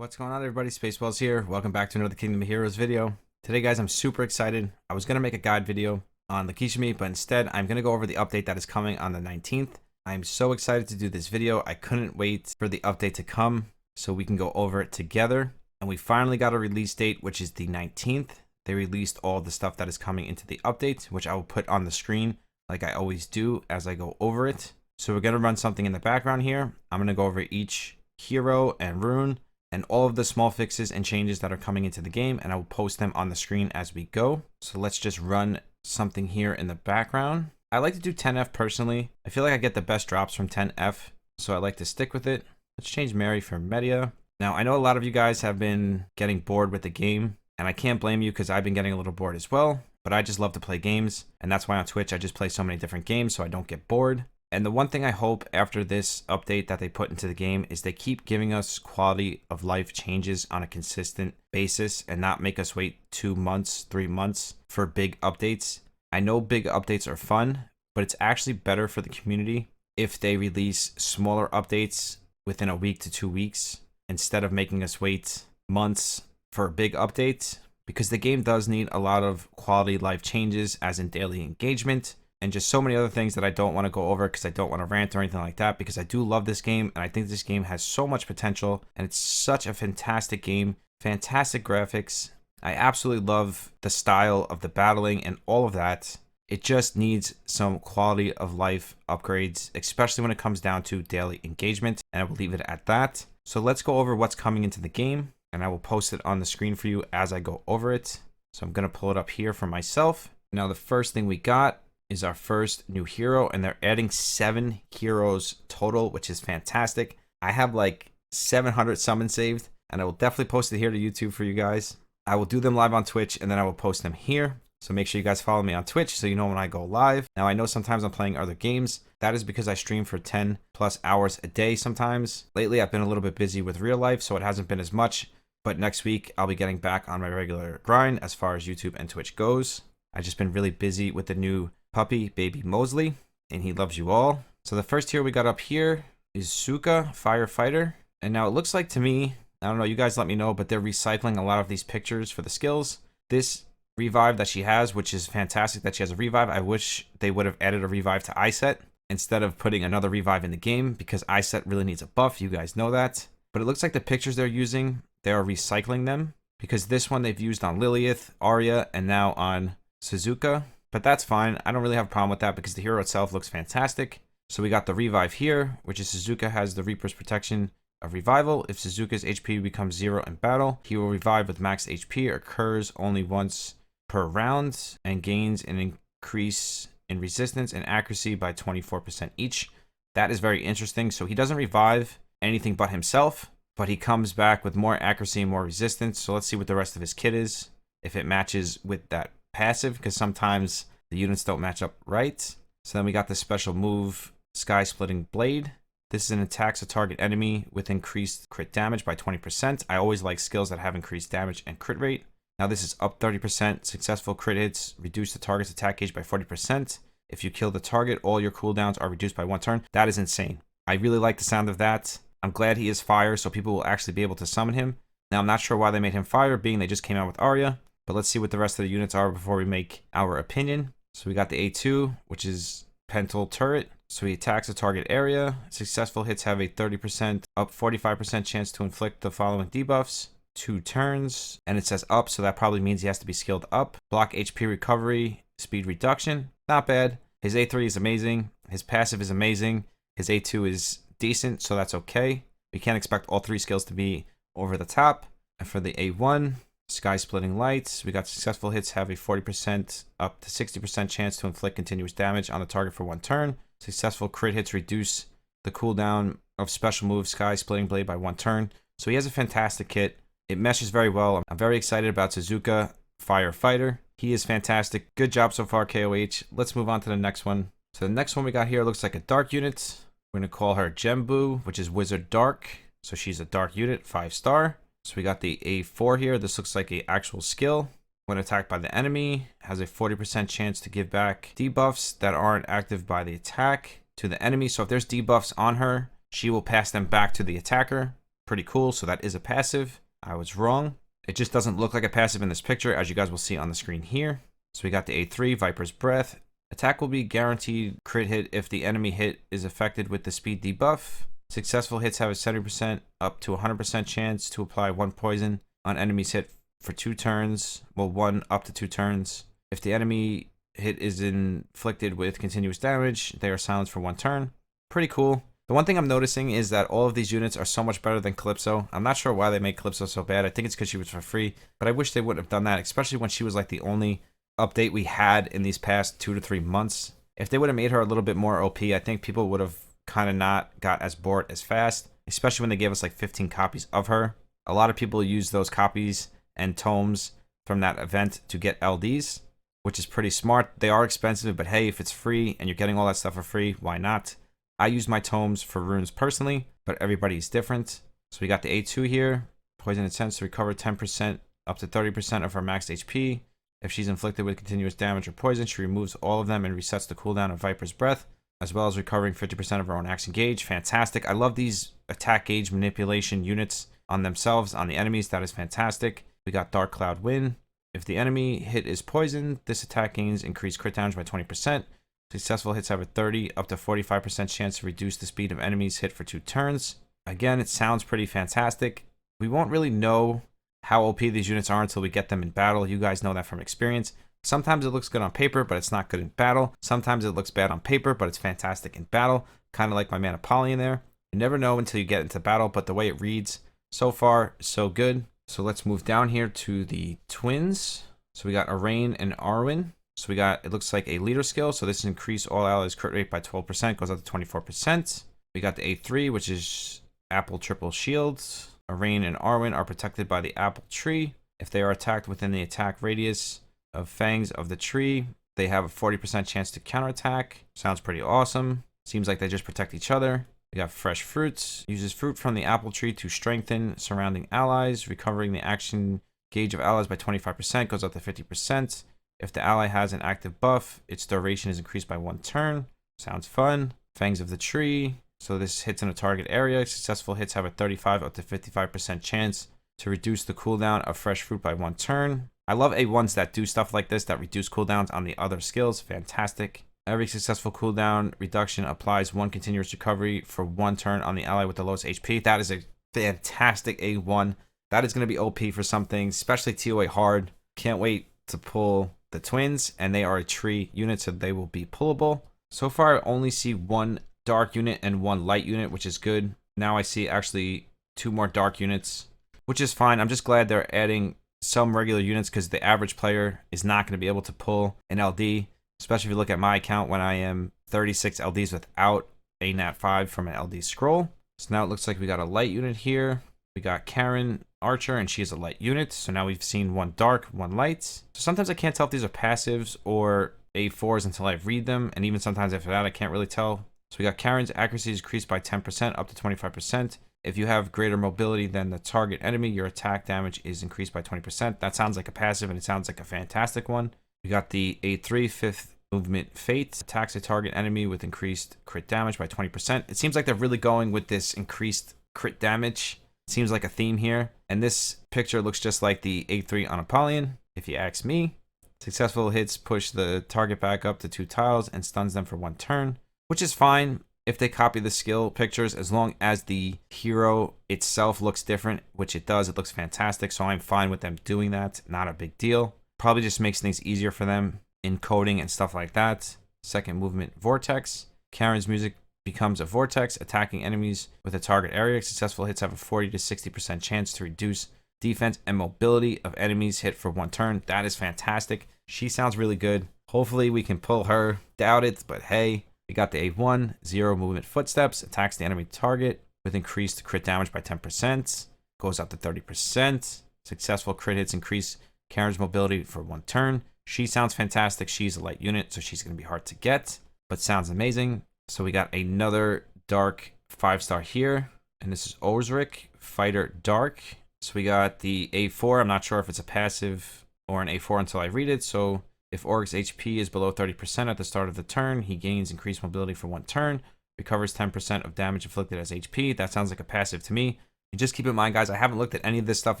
What's going on, everybody? Spaceballs here. Welcome back to another Kingdom of Heroes video. Today, guys, I'm super excited. I was going to make a guide video on the Kishimi, but instead, I'm going to go over the update that is coming on the 19th. I'm so excited to do this video. I couldn't wait for the update to come so we can go over it together. And we finally got a release date, which is the 19th. They released all the stuff that is coming into the update, which I will put on the screen like I always do as I go over it. So we're going to run something in the background here. I'm going to go over each hero and rune and all of the small fixes and changes that are coming into the game, and I will post them on the screen as we go. So let's just run something here in the background. I like to do 10F personally. I feel like I get the best drops from 10F, so I like to stick with it. Let's change Mary for Media. Now, I know a lot of you guys have been getting bored with the game, and I can't blame you because I've been getting a little bored as well, but I just love to play games, and that's why on Twitch I just play so many different games so I don't get bored. And the one thing I hope after this update that they put into the game is they keep giving us quality of life changes on a consistent basis and not make us wait 2 months, 3 months for big updates. I know big updates are fun, but it's actually better for the community if they release smaller updates within a week to 2 weeks instead of making us wait months for a big update, because the game does need a lot of quality life changes, as in daily engagement, and just so many other things that I don't want to go over because I don't want to rant or anything like that, because I do love this game and I think this game has so much potential and it's such a fantastic game, fantastic graphics. I absolutely love the style of the battling and all of that. It just needs some quality of life upgrades, especially when it comes down to daily engagement, and I will leave it at that. So let's go over what's coming into the game, and I will post it on the screen for you as I go over it. So I'm going to pull it up here for myself. Now the first thing we got is our first new hero, and they're adding 7 heroes total, which is fantastic. I have like 700 summons saved, and I will definitely post it here to YouTube for you guys. I will do them live on Twitch, and then I will post them here. So make sure you guys follow me on Twitch so you know when I go live. Now, I know sometimes I'm playing other games. That is because I stream for 10 plus hours a day sometimes. Lately, I've been a little bit busy with real life, so it hasn't been as much. But next week, I'll be getting back on my regular grind as far as YouTube and Twitch goes. I've just been really busy with the new puppy, baby Mosley, and he loves you all. So the first hero we got up here is Suka, Firefighter. And now it looks like to me, I don't know, you guys let me know, but they're recycling a lot of these pictures for the skills. This revive that she has, which is fantastic that she has a revive. I wish they would have added a revive to Iset instead of putting another revive in the game, because Iset really needs a buff. You guys know that. But it looks like the pictures they're using, they are recycling them, because this one they've used on Lilith, Arya, and now on Suzuka. But that's fine. I don't really have a problem with that because the hero itself looks fantastic. So we got the revive here, which is Suzuka has the Reaper's Protection of Revival. If Suzuka's HP becomes 0 in battle, he will revive with max HP, occurs only once per round, and gains an increase in resistance and accuracy by 24% each. That is very interesting. So he doesn't revive anything but himself, but he comes back with more accuracy and more resistance. So let's see what the rest of his kit is, if it matches with that passive, because sometimes the units don't match up right. So then we got the special move, Sky Splitting Blade. This is an attacks a target enemy with increased crit damage by 20%. I always like skills that have increased damage and crit rate. Now this is up 30%. Successful crit hits reduce the target's attack gauge by 40%. If you kill the target, all your cooldowns are reduced by 1 turn. That is insane. I really like the sound of that. I'm glad he is fire, so people will actually be able to summon him. Now I'm not sure why they made him fire, being they just came out with Arya. But let's see what the rest of the units are before we make our opinion. So we got the A2, which is Pental Turret. So he attacks a target area. Successful hits have a 30% up 45% chance to inflict the following debuffs. 2 turns. And it says up, so that probably means he has to be skilled up. Block HP recovery, speed reduction. Not bad. His A3 is amazing. His passive is amazing. His A2 is decent, so that's okay. We can't expect all 3 skills to be over the top. And for the A1, Sky Splitting Lights, we got successful hits have a 40% up to 60% chance to inflict continuous damage on the target for 1 turn. Successful crit hits reduce the cooldown of special move Sky Splitting Blade by 1 turn. So he has a fantastic kit. It meshes very well. I'm very excited about Suzuka, Firefighter. He is fantastic. Good job so far, KOH. Let's move on to the next one. So the next one we got here looks like a dark unit. We're going to call her Gembu, which is Wizard Dark. So she's a dark unit, 5-star. So we got the A4 here. This looks like an actual skill. When attacked by the enemy, has a 40% chance to give back debuffs that aren't active by the attack to the enemy. So if there's debuffs on her, she will pass them back to the attacker. Pretty cool. So that is a passive. I was wrong. It just doesn't look like a passive in this picture, as you guys will see on the screen here. So we got the A3, Viper's Breath. Attack will be guaranteed crit hit if the enemy hit is affected with the speed debuff. Successful hits have a 70% up to 100% chance to apply 1 poison on enemies hit for 2 turns. Well, 1 up to 2 turns. If the enemy hit is inflicted with continuous damage, they are silenced for 1 turn. Pretty cool. The one thing I'm noticing is that all of these units are so much better than Calypso. I'm not sure why they made Calypso so bad. I think it's because she was for free, but I wish they wouldn't have done that, especially when she was like the only update we had in these past 2 to 3 months. If they would have made her a little bit more OP, I think people would have kind of not got as bored as fast, especially when they gave us like 15 copies of her. A lot of people use those copies and tomes from that event to get LDs, which is pretty smart. They are expensive, but hey, if it's free and you're getting all that stuff for free, why not? I use my tomes for runes personally, but everybody's different. So we got the A2 here. Poison intends to recover 10% up to 30% of her max HP. If she's inflicted with continuous damage or poison, she removes all of them and resets the cooldown of Viper's Breath, as well as recovering 50% of her own action gauge. Fantastic. I love these attack gauge manipulation units on themselves, on the enemies. That is fantastic. We got Dark Cloud Wind. If the enemy hit is poisoned, this attack gains increased crit damage by 20%. Successful hits have a 30 up to 45% chance to reduce the speed of enemies hit for 2 turns. Again, it sounds pretty fantastic. We won't really know how OP these units are until we get them in battle. You guys know that from experience. Sometimes it looks good on paper, but it's not good in battle. Sometimes it looks bad on paper, but it's fantastic in battle. Kind of like my man Apollyon there. You never know until you get into battle, but the way it reads, so far, so good. So let's move down here to the twins. So we got Arain and Arwen. So we got, it looks like a leader skill. So this increase all allies crit rate by 12%, goes up to 24%. We got the A3, which is Apple Triple Shields. Arain and Arwen are protected by the Apple Tree. If they are attacked within the attack radius of fangs of the tree, they have a 40% chance to counterattack. Sounds pretty awesome. Seems like they just protect each other. We got Fresh Fruits. Uses fruit from the apple tree to strengthen surrounding allies, recovering the action gauge of allies by 25%, goes up to 50%. If the ally has an active buff, its duration is increased by 1 turn. Sounds fun. Fangs of the Tree. So this hits in a target area. Successful hits have a 35 up to 55% chance to reduce the cooldown of Fresh Fruit by 1 turn. I love A1s that do stuff like this, that reduce cooldowns on the other skills. Fantastic. Every successful cooldown reduction applies 1 continuous recovery for 1 turn on the ally with the lowest HP. That is a fantastic A1. That is going to be OP for something, especially TOA hard. Can't wait to pull the twins, and they are a tree unit, so they will be pullable. So far, I only see 1 dark unit and 1 light unit, which is good. Now I see actually 2 more dark units, which is fine. I'm just glad they're adding some regular units, because the average player is not going to be able to pull an LD, especially if you look at my account when I am 36 LDs without a Nat 5 from an LD scroll. So now it looks like we got a light unit here. We got Karen Archer, and she is a light unit. So now we've seen 1 dark, 1 light. So sometimes I can't tell if these are passives or A4s until I read them, and even sometimes after that I can't really tell. So we got Karen's accuracy is increased by 10% up to 25%. If you have greater mobility than the target enemy, your attack damage is increased by 20%. That sounds like a passive, and it sounds like a fantastic one. We got the A3, 5th movement Fate. Attacks a target enemy with increased crit damage by 20%. It seems like they're really going with this increased crit damage. It seems like a theme here. And this picture looks just like the A3 on Apollyon, if you ask me. Successful hits push the target back up to 2 tiles and stuns them for 1 turn, which is fine if they copy the skill pictures, as long as the hero itself looks different, which it does. It looks fantastic, so I'm fine with them doing that. Not a big deal. Probably just makes things easier for them in coding and stuff like that. Second movement Vortex. Karen's music becomes a vortex, attacking enemies with a target area. Successful hits have a 40 to 60% chance to reduce defense and mobility of enemies hit for 1 turn. That is fantastic. She sounds really good. Hopefully we can pull her. Doubt it, but hey. We got the A1, 0 movement footsteps, attacks the enemy target with increased crit damage by 10%, goes up to 30%. Successful crit hits increase Karen's mobility for 1 turn. She sounds fantastic. She's a light unit, so she's going to be hard to get, but sounds amazing. So we got another dark 5-star here, and this is Ozric, Fighter Dark. So we got the A4. I'm not sure if it's a passive or an A4 until I read it, so if Oric's HP is below 30% at the start of the turn, he gains increased mobility for 1 turn, recovers 10% of damage inflicted as HP. That sounds like a passive to me. And just keep in mind, guys, I haven't looked at any of this stuff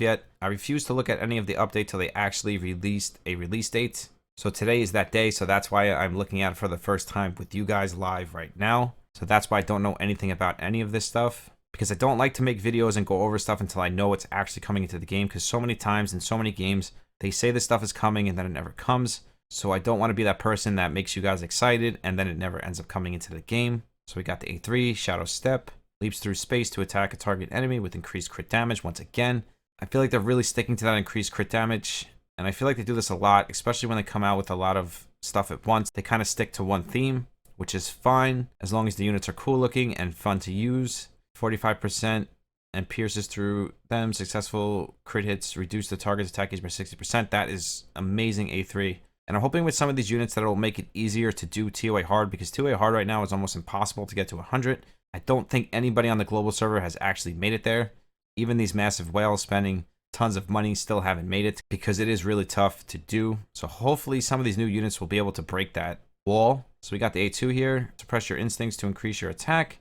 yet. I refuse to look at any of the update till they actually released a release date. So today is that day, so that's why I'm looking at it for the first time with you guys live right now. So that's why I don't know anything about any of this stuff, because I don't like to make videos and go over stuff until I know it's actually coming into the game, because so many times in so many games, they say this stuff is coming and then it never comes. So I don't want to be that person that makes you guys excited and then it never ends up coming into the game. So we got the A3, Shadow Step, leaps through space to attack a target enemy with increased crit damage once again. I feel like they're really sticking to that increased crit damage, and I feel like they do this a lot, especially when they come out with a lot of stuff at once. They kind of stick to one theme, which is fine as long as the units are cool looking and fun to use. 45% and pierces through them. Successful crit hits reduce the target's attack gauge by 60%. That is amazing, A3. And I'm hoping with some of these units that it'll make it easier to do TOA hard, because TOA hard right now is almost impossible to get to 100. I don't think anybody on the global server has actually made it there. Even these massive whales spending tons of money still haven't made it, because it is really tough to do. So hopefully some of these new units will be able to break that wall. So we got the A2 here. Suppress your instincts to increase your attack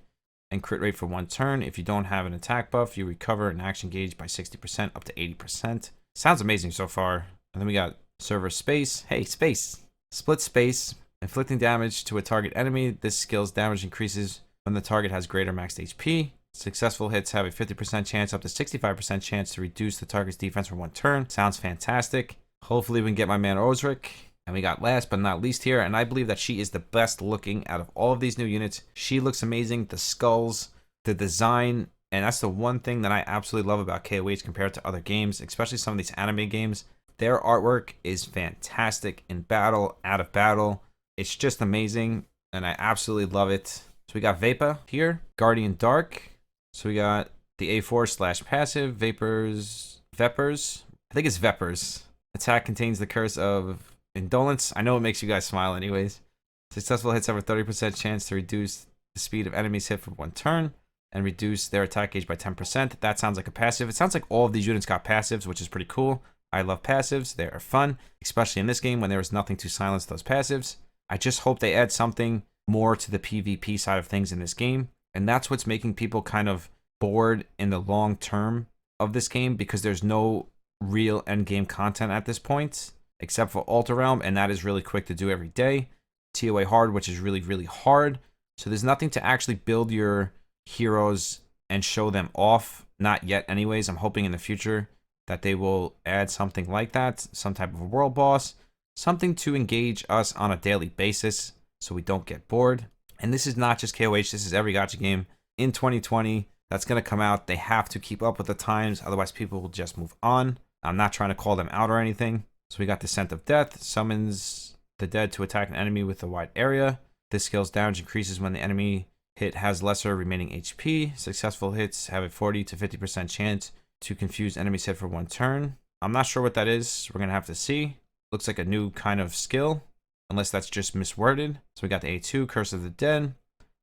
and crit rate for 1 turn. If you don't have an attack buff, you recover an action gauge by 60% up to 80%. Sounds amazing so far. And then we got server space. Hey, space. Split space. Inflicting damage to a target enemy. This skill's damage increases when the target has greater maxed HP. Successful hits have a 50% chance up to 65% chance to reduce the target's defense for 1 turn. Sounds fantastic. Hopefully we can get my man Osric. And we got last but not least here, and I believe that she is the best looking out of all of these new units. She looks amazing. The skulls, the design, and that's the one thing that I absolutely love about KOH compared to other games, especially some of these anime games. Their artwork is fantastic in battle, out of battle. It's just amazing, and I absolutely love it. So we got Vapa here, Guardian Dark. So we got the A4 / passive, Vapors. I think it's Vepers. Attack contains the curse of Indolence. I know it makes you guys smile anyways. Successful hits have a 30% chance to reduce the speed of enemies hit for 1 turn and reduce their attack gauge by 10%. That sounds like a passive. It sounds like all of these units got passives, which is pretty cool. I love passives. They are fun, especially in this game when there is nothing to silence those passives. I just hope they add something more to the PvP side of things in this game. And that's what's making people kind of bored in the long term of this game, because there's no real end game content at this point, except for Alter Realm, and that is really quick to do every day. TOA hard, which is really, really hard. So there's nothing to actually build your heroes and show them off. Not yet anyways. I'm hoping in the future that they will add something like that. Some type of a world boss. Something to engage us on a daily basis so we don't get bored. And this is not just KOH. This is every gacha game in 2020 that's going to come out. They have to keep up with the times. Otherwise, people will just move on. I'm not trying to call them out or anything. So we got the Scent of Death, summons the dead to attack an enemy with a wide area. This skill's damage increases when the enemy hit has lesser remaining HP. Successful hits have a 40 to 50% chance to confuse enemies hit for 1 turn. I'm not sure what that is. We're going to have to see. Looks like a new kind of skill, unless that's just misworded. So we got the A2, Curse of the Dead.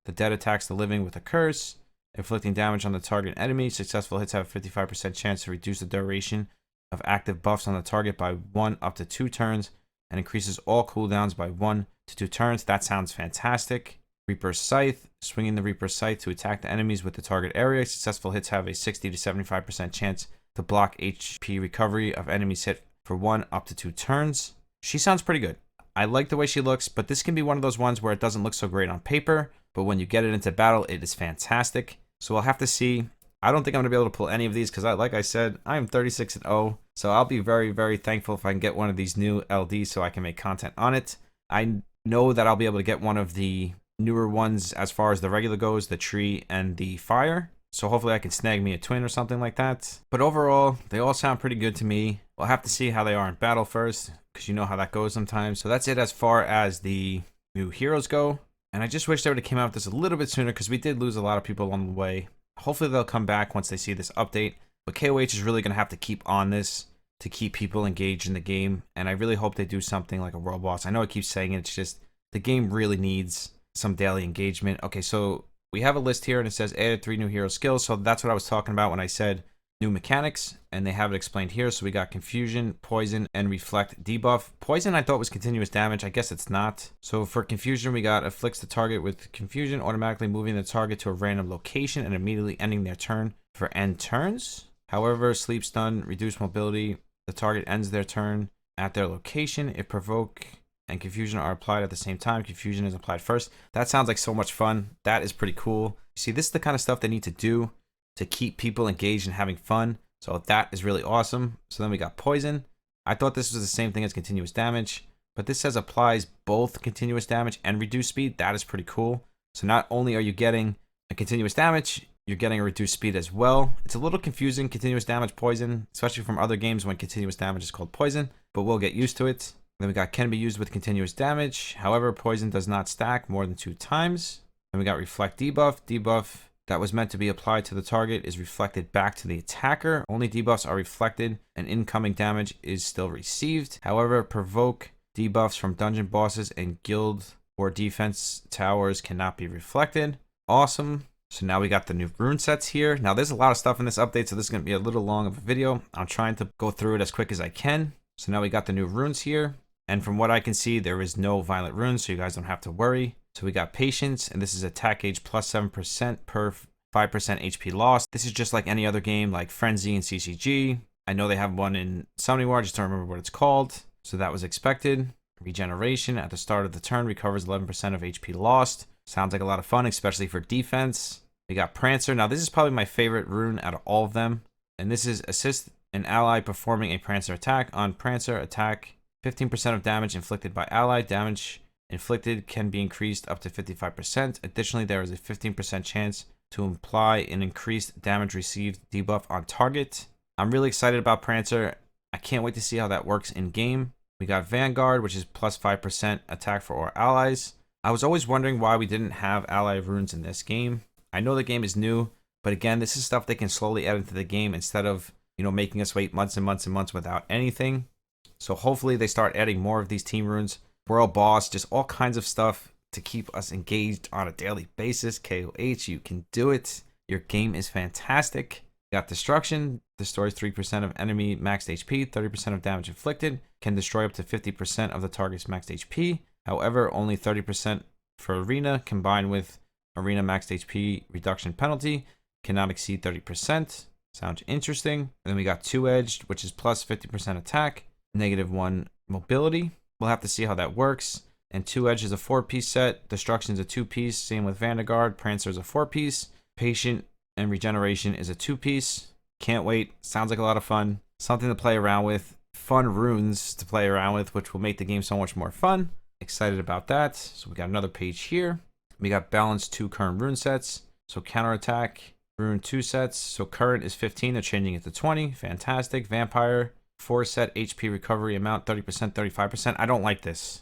The dead attacks the living with a curse, inflicting damage on the target enemy. Successful hits have a 55% chance to reduce the duration of active buffs on the target by 1 up to 2 turns and increases all cooldowns by 1 to 2 turns. That sounds fantastic. Reaper's Scythe, swinging the Reaper's Scythe to attack the enemies with the target area. Successful hits have a 60 to 75% chance to block HP recovery of enemies hit for 1 up to 2 turns. She sounds pretty good. I like the way she looks, but this can be one of those ones where it doesn't look so great on paper, but when you get it into battle, it is fantastic. So we'll have to see. I don't think I'm going to be able to pull any of these because, like I said, I am 36-0. So I'll be very, very thankful if I can get one of these new LDs so I can make content on it. I know that I'll be able to get one of the newer ones as far as the regular goes, the tree and the fire. So hopefully I can snag me a twin or something like that. But overall, they all sound pretty good to me. We'll have to see how they are in battle first, because you know how that goes sometimes. So that's it as far as the new heroes go. And I just wish they would have came out with this a little bit sooner, because we did lose a lot of people along the way. Hopefully they'll come back once they see this update. But KOH is really going to have to keep on this to keep people engaged in the game. And I really hope they do something like a world boss. I know I keep saying it, it's just the game really needs some daily engagement. Okay, so we have a list here and it says added 3 new hero skills. So that's what I was talking about when I said new mechanics, and they have it explained here. So we got Confusion, Poison, and Reflect debuff. Poison I thought was continuous damage. I guess it's not. So for Confusion, we got afflicts the target with Confusion, automatically moving the target to a random location and immediately ending their turn for end turns. However, sleep stun, reduce mobility. The target ends their turn at their location. If provoke and confusion are applied at the same time, confusion is applied first. That sounds like so much fun. That is pretty cool. See, this is the kind of stuff they need to do to keep people engaged and having fun. So that is really awesome. So then we got poison. I thought this was the same thing as continuous damage, but this says applies both continuous damage and reduced speed. That is pretty cool. So not only are you getting a continuous damage, you're getting a reduced speed as well. It's a little confusing, continuous damage poison, especially from other games when continuous damage is called poison, but we'll get used to it. Then we got can be used with continuous damage. However, poison does not stack more than 2 times. Then we got reflect debuff. Debuff that was meant to be applied to the target is reflected back to the attacker. Only debuffs are reflected and incoming damage is still received. However, provoke debuffs from dungeon bosses and guild or defense towers cannot be reflected. Awesome. So now we got the new rune sets here. Now there's a lot of stuff in this update, so this is going to be a little long of a video. I'm trying to go through it as quick as I can. So now we got the new runes here. And from what I can see, there is no violent runes, so you guys don't have to worry. So we got patience, and this is attack gauge plus 7% per 5% HP lost. This is just like any other game like Frenzy and CCG. I know they have one in Summoning War, I just don't remember what it's called. So that was expected. Regeneration at the start of the turn recovers 11% of HP lost. Sounds like a lot of fun, especially for defense. We got Prancer. Now this is probably my favorite rune out of all of them. And this is assist an ally performing a Prancer attack. On Prancer attack, 15% of damage inflicted by ally. Damage inflicted can be increased up to 55%. Additionally, there is a 15% chance to imply an increased damage received debuff on target. I'm really excited about Prancer. I can't wait to see how that works in game. We got Vanguard, which is plus 5% attack for our allies. I was always wondering why we didn't have ally runes in this game. I know the game is new, but again, this is stuff they can slowly add into the game instead of, making us wait months and months and months without anything. So hopefully they start adding more of these team runes, world boss, just all kinds of stuff to keep us engaged on a daily basis. KOH, you can do it. Your game is fantastic. You got destruction, destroys 3% of enemy maxed HP, 30% of damage inflicted, can destroy up to 50% of the target's maxed HP. However, only 30% for arena combined with arena maxed HP reduction penalty cannot exceed 30%. Sounds interesting. And then we got two-edged, which is plus 50% attack, -1 mobility. We'll have to see how that works. And two-edged is a 4-piece set. Destruction is a 2-piece. Same with Vanguard. Prancer is a 4-piece. Patient and regeneration is a 2-piece. Can't wait. Sounds like a lot of fun. Something to play around with. Fun runes to play around with, which will make the game so much more fun. Excited about that. So we got another page here. We got balanced 2 current rune sets. So counterattack, rune 2 sets. So current is 15. They're changing it to 20. Fantastic. Vampire, 4 set HP recovery amount, 30%, 35%. I don't like this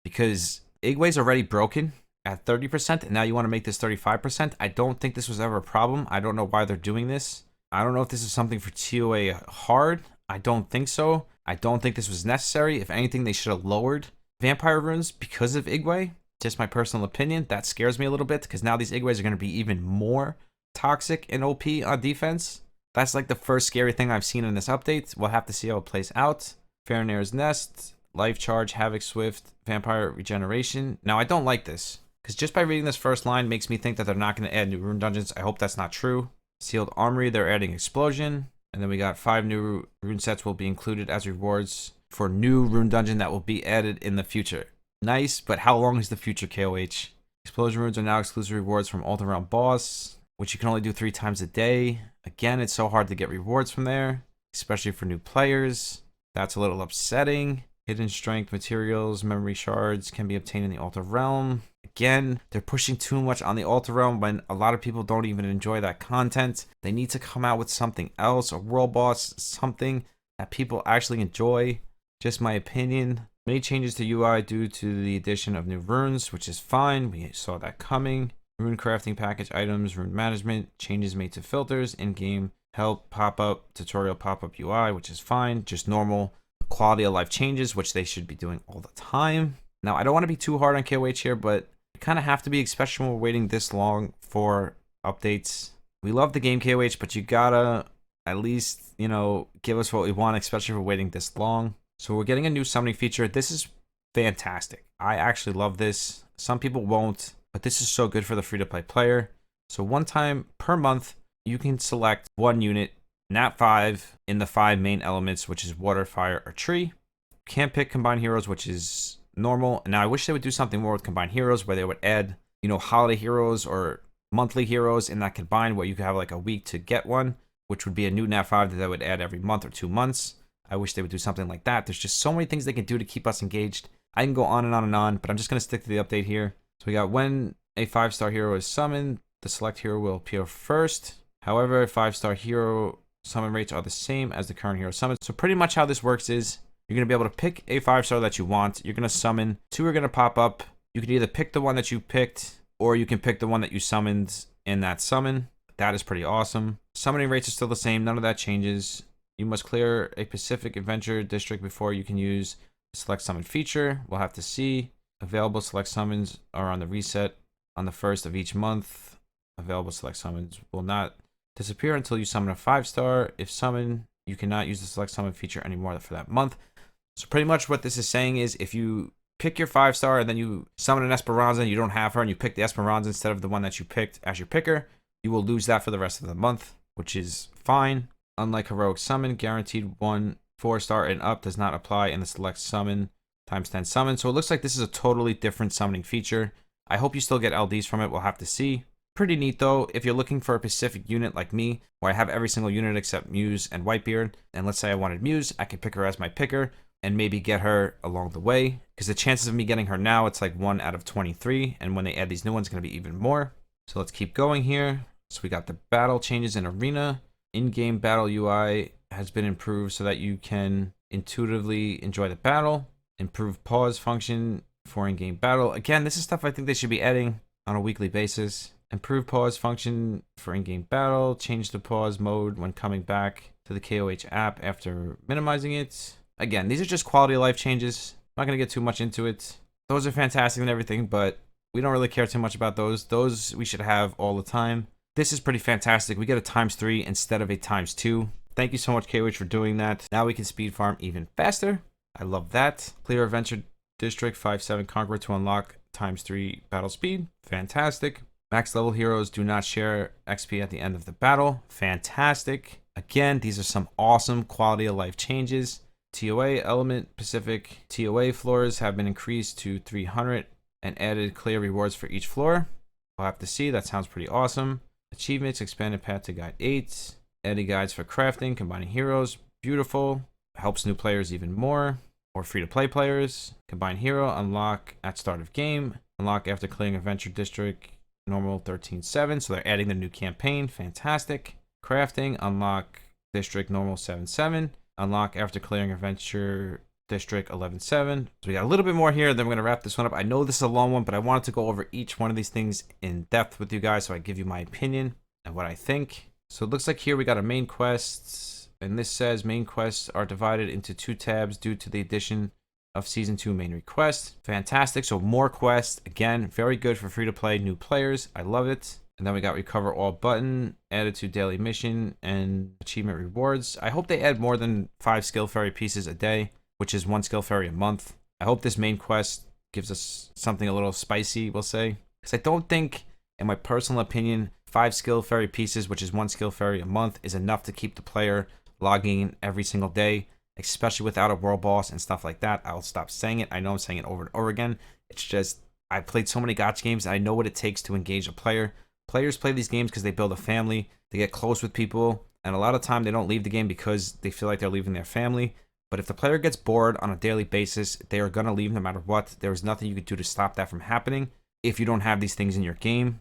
because Igwe's already broken at 30%, and now you want to make this 35%. I don't think this was ever a problem. I don't know why they're doing this. I don't know if this is something for TOA hard. I don't think so. I don't think this was necessary. If anything, they should have lowered Vampire runes because of Igwe. Just my personal opinion. That scares me a little bit because now these Igwes are going to be even more toxic and OP on defense. That's like the first scary thing I've seen in this update. We'll have to see how it plays out. Fairnair's Nest, Life Charge, Havoc Swift, Vampire Regeneration. Now, I don't like this because just by reading this first line makes me think that they're not going to add new rune dungeons. I hope that's not true. Sealed Armory, they're adding Explosion. And then we got 5 new rune sets will be included as rewards for new rune dungeon that will be added in the future. Nice, but how long is the future, KOH? Explosion runes are now exclusive rewards from Altar Realm Boss, which you can only do 3 times a day. Again, it's so hard to get rewards from there, especially for new players. That's a little upsetting. Hidden strength materials, memory shards can be obtained in the Altar Realm. Again, they're pushing too much on the Altar Realm when a lot of people don't even enjoy that content. They need to come out with something else, a world boss, something that people actually enjoy. Just my opinion. Many changes to UI due to the addition of new runes, which is fine. We saw that coming. Rune crafting package items, rune management, changes made to filters, in-game help, pop-up, tutorial pop-up UI, which is fine. Just normal quality of life changes, which they should be doing all the time. Now, I don't want to be too hard on KOH here, but you kind of have to be, especially when we're waiting this long for updates. We love the game KOH, but you gotta at least, give us what we want, especially for waiting this long. So we're getting a new summoning feature. This is fantastic. I actually love this. Some people won't, but this is so good for the free-to-play player. So 1 time per month, you can select one unit, nat 5, in the 5 main elements, which is water, fire, or tree. You can't pick combined heroes, which is normal. Now, I wish they would do something more with combined heroes where they would add, holiday heroes or monthly heroes in that combined, where you could have like a week to get one, which would be a new nat 5 that they would add every month or 2 months. I wish they would do something like that. There's just so many things they can do to keep us engaged. I can go on and on and on, but I'm just going to stick to the update here. So we got when a 5-star hero is summoned, the select hero will appear first. However, 5-star hero summon rates are the same as the current hero summoned. So pretty much how this works is you're going to be able to pick a 5-star that you want. You're going to summon. 2 are going to pop up. You can either pick the one that you picked, or you can pick the one that you summoned in that summon. That is pretty awesome. Summoning rates are still the same. None of that changes. You must clear a Pacific Adventure district before you can use the select summon feature. We'll have to see. Available select summons are on the reset on the 1st of each month. Available select summons will not disappear until you summon a 5-star. If summoned, you cannot use the select summon feature anymore for that month. So pretty much what this is saying is if you pick your 5-star and then you summon an Esperanza and you don't have her and you pick the Esperanza instead of the one that you picked as your picker, you will lose that for the rest of the month, which is fine. Unlike heroic summon, guaranteed 1 4-star and up does not apply in the select summon times 10 summon. So it looks like this is a totally different summoning feature. I hope you still get LDs from it. We'll have to see. Pretty neat though. If you're looking for a Pacific unit like me, where I have every single unit except Muse and Whitebeard, and let's say I wanted Muse, I can pick her as my picker and maybe get her along the way. Because the chances of me getting her now, it's like 1 out of 23. And when they add these new ones, it's going to be even more. So let's keep going here. So we got the battle changes in Arena. In-game battle UI has been improved so that you can intuitively enjoy the battle. Improved pause function for in-game battle. Again, this is stuff I think they should be adding on a weekly basis. Improved pause function for in-game battle. Change the pause mode when coming back to the KOH app after minimizing it. Again, these are just quality of life changes. I'm not going to get too much into it. Those are fantastic and everything, but we don't really care too much about those. Those we should have all the time. This is pretty fantastic. We get a ×3 instead of a ×2. Thank you so much, KOH, for doing that. Now we can speed farm even faster. I love that. Clear Adventure District 5/7 Conqueror to unlock ×3 battle speed. Fantastic. Max level heroes do not share XP at the end of the battle. Fantastic. Again, these are some awesome quality of life changes. TOA element Pacific TOA floors have been increased to 300 and added clear rewards for each floor. We'll have to see. That sounds pretty awesome. Achievements expanded path to guide 8. Added guides for crafting, combining heroes. Beautiful. Helps new players even more. Or free-to-play players. Combine hero, unlock at start of game. Unlock after clearing Adventure District, normal 13/7. So they're adding the new campaign. Fantastic. Crafting, unlock District normal 7/7. Unlock after clearing Adventure District 11/7. So we got a little bit more here. Then we're going to wrap this one up. I know this is a long one, but I wanted to go over each one of these things in depth with you guys so I give you my opinion and what I think. So it looks like here we got a main quest. And this says main quests are divided into 2 tabs due to the addition of Season 2 main request. Fantastic. So more quests. Again, very good for free-to-play new players. I love it. And then we got recover all button, added to daily mission and achievement rewards. I hope they add more than 5 skill fairy pieces a day, which is 1 skill fairy a month. I hope this main quest gives us something a little spicy, we'll say. Because I don't think, in my personal opinion, 5 skill fairy pieces, which is 1 skill fairy a month, is enough to keep the player logging in every single day, especially without a world boss and stuff like that. I'll stop saying it. I know I'm saying it over and over again. It's just, I played so many gacha games, and I know what it takes to engage a player. Players play these games because they build a family, they get close with people, and a lot of time they don't leave the game because they feel like they're leaving their family. But if the player gets bored on a daily basis, they are going to leave no matter what. There is nothing you can do to stop that from happening if you don't have these things in your game.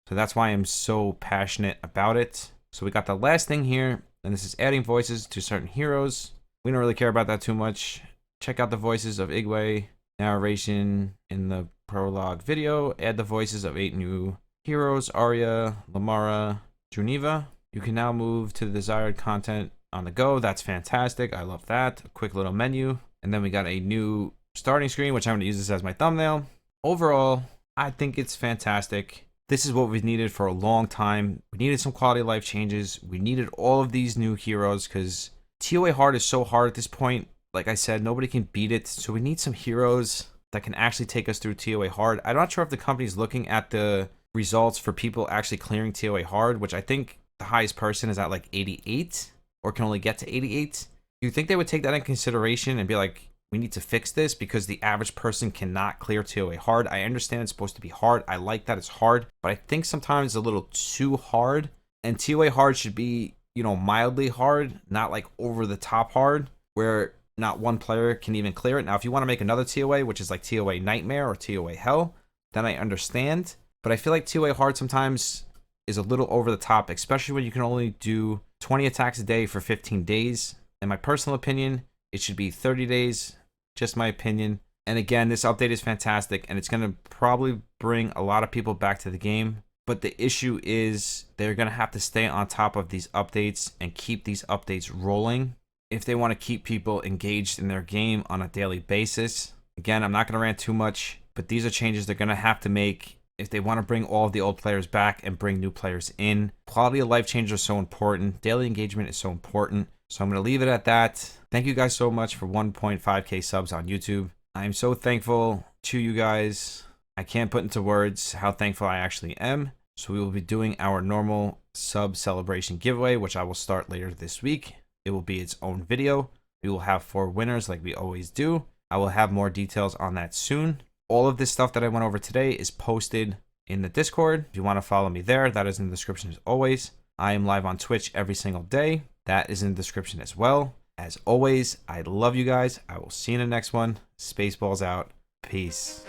So that's why I'm so passionate about it. So we got the last thing here, and this is adding voices to certain heroes. We don't really care about that too much. Check out the voices of Igwe, narration in the prologue video. Add the voices of 8 new heroes, Arya, Lamara, Geneva. You can now move to the desired content on the go. That's fantastic. I love that. A quick little menu. And then we got a new starting screen, which I'm going to use this as my thumbnail. Overall, I think it's fantastic. This is what we've needed for a long time. We needed some quality of life changes. We needed all of these new heroes because TOA hard is so hard at this point. Like I said, nobody can beat it. So we need some heroes that can actually take us through TOA hard. I'm not sure if the company's looking at the results for people actually clearing TOA hard, which I think the highest person is at like 88 or can only get to 88. Do you think they would take that in consideration and be like, we need to fix this because the average person cannot clear TOA hard? I understand it's supposed to be hard. I like that it's hard, but I think sometimes it's a little too hard. And TOA hard should be, you know, mildly hard, not like over the top hard where not one player can even clear it. Now, if you want to make another TOA, which is like TOA Nightmare or TOA Hell, then I understand. But I feel like TOA hard sometimes is a little over the top, especially when you can only do 20 attacks a day for 15 days. In my personal opinion, it should be 30 days, just my opinion. And again, this update is fantastic and it's going to probably bring a lot of people back to the game. But the issue is they're going to have to stay on top of these updates and keep these updates rolling if they want to keep people engaged in their game on a daily basis. Again, I'm not going to rant too much, but these are changes they're going to have to make if they want to bring all of the old players back and bring new players in. Quality of life changes are so important. Daily engagement is so important. So I'm going to leave it at that. Thank you guys so much for 1.5K subs on YouTube. I'm so thankful to you guys. I can't put into words how thankful I actually am. So we will be doing our normal sub celebration giveaway, which I will start later this week. It will be its own video. We will have 4 winners like we always do. I will have more details on that soon. All of this stuff that I went over today is posted in the Discord. If you want to follow me there, that is in the description as always. I am live on Twitch every single day. That is in the description as well. As always, I love you guys. I will see you in the next one. Spaceballs out. Peace.